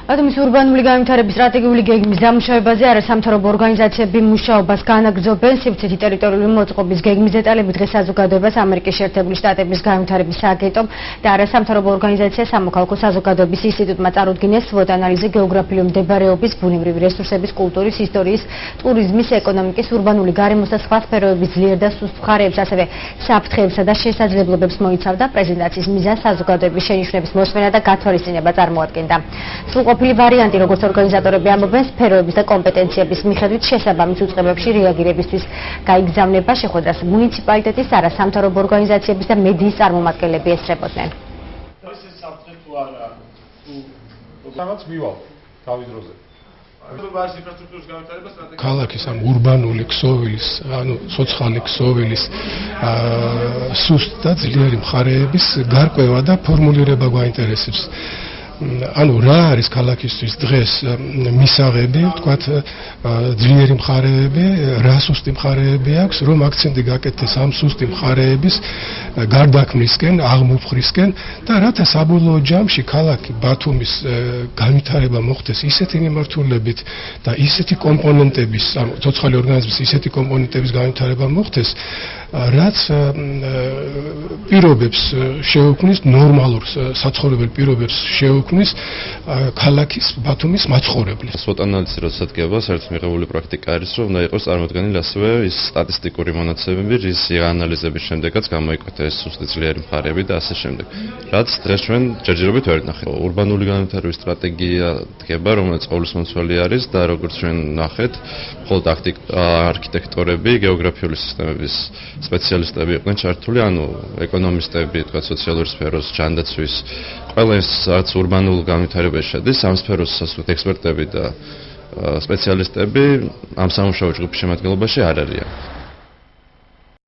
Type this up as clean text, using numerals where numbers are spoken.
ატომის ურბანული განვითარების სტრატეგიული გეგმის დამუშავებაზე არასამთავრობო ორგანიზაციები მუშაობას განაგრძობენ. სივრცითი ტერიტორიული მოწყობის გეგმის დეტალები დღეს საზოგადოებას ამერიკის შეერთებული შტატების განვითარების სააგენტომ და არასამთავრობო ორგანიზაცია სამოქალაქო საზოგადოების ინსტიტუტმა წარუდგინეს SWOT ანალიზი გეოგრაფიული მდებარეობის, ბუნებრივი რესურსების, კულტურის, ისტორიის, ტურიზმის, ეკონომიკის, ურბანული გარემოს და სხვა სფეროების ძლიერ და სუსტ მხარეებს, ასევე საფრთხეებსა და შესაძლებლობებს მოიცავდა. პრეზენტაციის მიზანს საზოგადოების შენიშვნების მოსმენა და გათვალისწინება წარმოადგენდა. სრულყოფილი ვარიანტი, როგორც ორგანიზატორები ამბობენ, სფეროების და კომპეტენციების მიხედვით შესაბამის უწყებებში რეაგირებისთვის გაიგზავნება. შეხვედრას მუნიციპალიტეტის, არასამთავრობო ორგანიზაციების და მედიის წარმომადგენლები ესწრებოდნენ. ქალაქის ამ ურბანული ქსოვილის, ანუ ცოცხალი ქსოვილის სუსტ და ძლიერი მხარეების გარკვევა და ფორმულირება გვაინტერესებს. ანუ რა არის ქალაქისთვის დღეს მისაღები, ვთქვათ, ძლიერი მხარეები, რა სუსტი მხარეები აქვს, რომ აქცენტი გაკეთდეს ამ სუსტი მხარეების გარდაქმნისკენ, აღმოფხრისკენ და რათა საბოლოო ჯამში ქალაქი ბათუმის განვითარება მოხდეს ისეთი მიმართულებით და ისეთი კომპონენტების, ანუ ცოცხალი ორგანიზმის ისეთი კომპონენტების განვითარება მოხდეს, რაც პირობებს შეუქმნის, ნორმალურ საცხოვრებელ პირობებს შეუქმნის ქალაქის ბათუმის მაცხოვრებლის. SWOT ანალიზი როდესაც დგება, საერთოდ მიღებული პრაქტიკა არის, რომ უნდა იყოს წარმოდგენილი ასევე ის სტატისტიკური მონაცემები, რის ანალიზების შემდეგაც გამოიკვეთა ეს სუსტი ძლიერი მხარეები და ასე შემდეგ. რაც დღეს ჩვენ ჯერჯერობით ვერ ნახეთ. ურბანული განვითარების სტრატეგია დგება, რომელიც ყოვლისმომცველი არის და როგორც ჩვენ ნახეთ, მხოლოდ არქიტექტორები, გეოგრაფიული სისტემების სპეციალისტები იყვნენ ჩართული, ანუ ეკონომისტები, თქვა სოციალური სფეროს, ჯანდაცვის, ყველა ის რაც ურბანულ განვითარებაში შედის, ამ სფეროს ექსპერტები და სპეციალისტები ამ სამუშაო ჯგუფის შემადგენლობაში არ არიან.